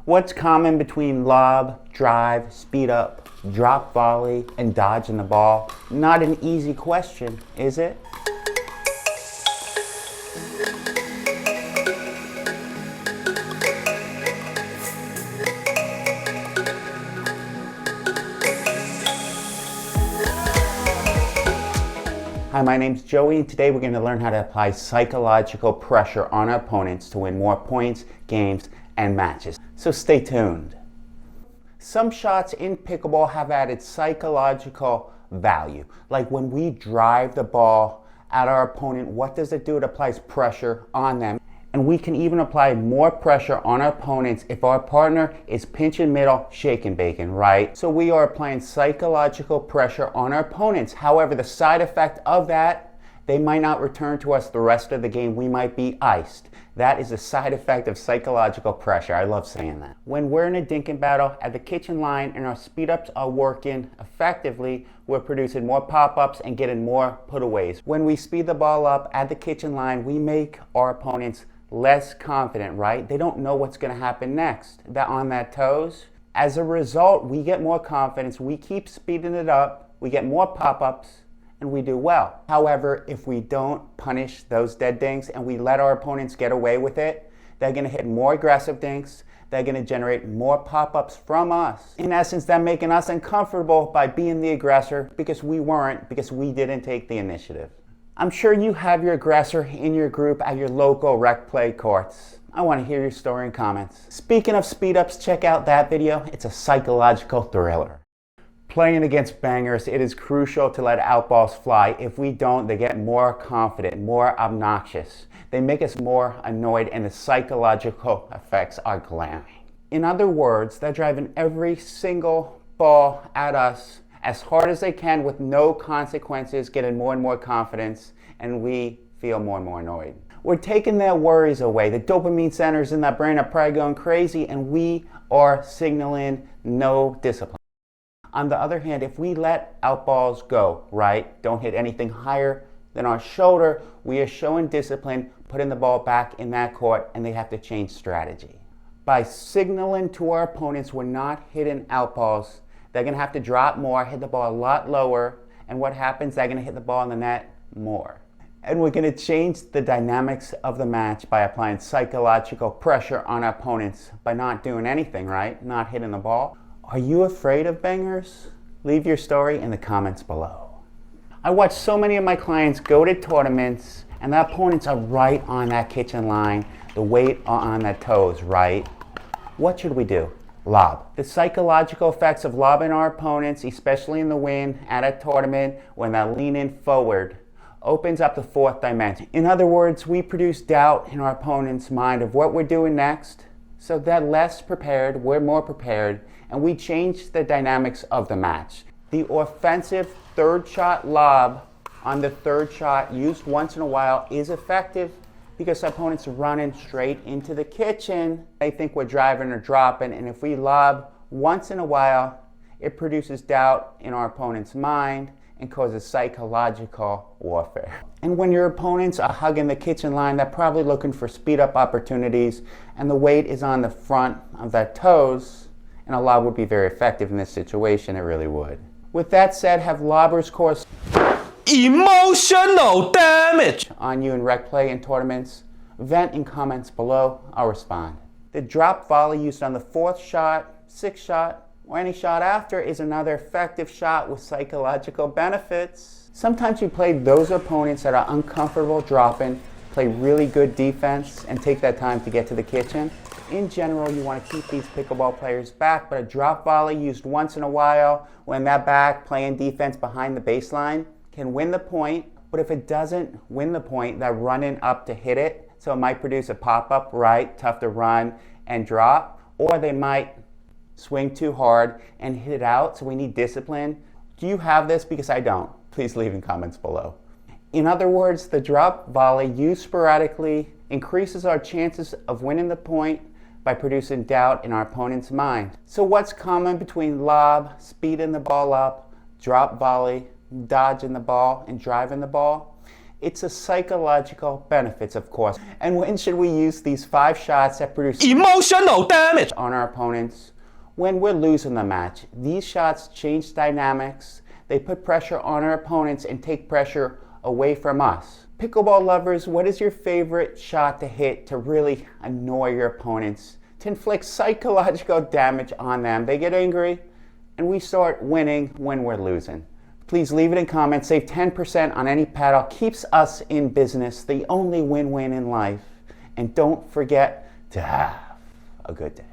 What's common between lob, drive, speed up, drop volley, and dodging the ball? Not an easy question, is it? Hi, my name's Joey, and today we're going to learn how to apply psychological pressure on our opponents to win more points, games, and matches. So stay tuned. Some shots in pickleball have added psychological value. Like when we drive the ball at our opponent, what does it do? It applies pressure on them. And we can even apply more pressure on our opponents if our partner is pinching middle, shaking bacon, right? So we are applying psychological pressure on our opponents. However, the side effect of that, they might not return to us the rest of the game. We might be iced. That is a side effect of psychological pressure. I love saying that. When we're in a dinking battle at the kitchen line and our speed ups are working effectively, we're producing more pop-ups and getting more putaways. When we speed the ball up at the kitchen line, we make our opponents less confident, right? They don't know what's going to happen next. On that toes. As a result, we get more confidence, we keep speeding it up, we get more pop-ups, and we do well. However, if we don't punish those dead dinks and we let our opponents get away with it, they're going to hit more aggressive dinks, they're going to generate more pop-ups from us. In essence, they're making us uncomfortable by being the aggressor because we weren't, because we didn't take the initiative. I'm sure you have your aggressor in your group at your local rec play courts. I want to hear your story and comments. Speaking of speed ups, check out that video. It's a psychological thriller. Playing against bangers, it is crucial to let outballs fly. If we don't, they get more confident, more obnoxious. They make us more annoyed, and the psychological effects are glaring. In other words, they're driving every single ball at us as hard as they can with no consequences, getting more and more confidence, and we feel more and more annoyed. We're taking their worries away. The dopamine centers in that brain are probably going crazy, and we are signaling no discipline. On the other hand, if we let outballs go, right, don't hit anything higher than our shoulder, we are showing discipline, putting the ball back in that court, and they have to change strategy. By signaling to our opponents we're not hitting outballs, they're going to have to drop more, hit the ball a lot lower, and what happens? They're going to hit the ball in the net more. And we're going to change the dynamics of the match by applying psychological pressure on our opponents by not doing anything, right? Not hitting the ball. Are you afraid of bangers? Leave your story in the comments below. I watch so many of my clients go to tournaments and the opponents are right on that kitchen line. The weight are on their toes, right? What should we do? Lob. The psychological effects of lobbing our opponents, especially in the wind at a tournament when they're leaning forward, opens up the fourth dimension. In other words, we produce doubt in our opponent's mind of what we're doing next, so they're less prepared, we're more prepared, and we change the dynamics of the match. The offensive third shot lob on the third shot used once in a while is effective because opponents are running straight into the kitchen. They think we're driving or dropping, and if we lob once in a while, it produces doubt in our opponent's mind and causes psychological warfare. And when your opponents are hugging the kitchen line, they're probably looking for speed up opportunities, and the weight is on the front of their toes, and a lob would be very effective in this situation, it really would. With that said, have lobbers cause emotional damage on you in rec play and tournaments? Vent in comments below, I'll respond. The drop volley used on the fourth shot, sixth shot, or any shot after is another effective shot with psychological benefits. Sometimes you play those opponents that are uncomfortable dropping, play really good defense, and take that time to get to the kitchen. In general, you want to keep these pickleball players back, but a drop volley used once in a while when they're back playing defense behind the baseline can win the point, but if it doesn't win the point, they're running up to hit it, so it might produce a pop-up, right, tough to run and drop, or they might swing too hard and hit it out, so we need discipline. Do you have this? Because I don't. Please leave in comments below. In other words, the drop volley used sporadically increases our chances of winning the point by producing doubt in our opponent's mind. So what's common between lob, speeding the ball up, drop volley, dodging the ball, and driving the ball? It's a psychological benefits, of course. And when should we use these 5 shots that produce emotional damage on our opponents? When we're losing the match. These shots change dynamics. They put pressure on our opponents and take pressure away from us. Pickleball lovers, what is your favorite shot to hit to really annoy your opponents, to inflict psychological damage on them? They get angry and we start winning when we're losing. Please leave it in comments. Save 10% on any paddle. Keeps us in business. The only win-win in life. And don't forget to have a good day.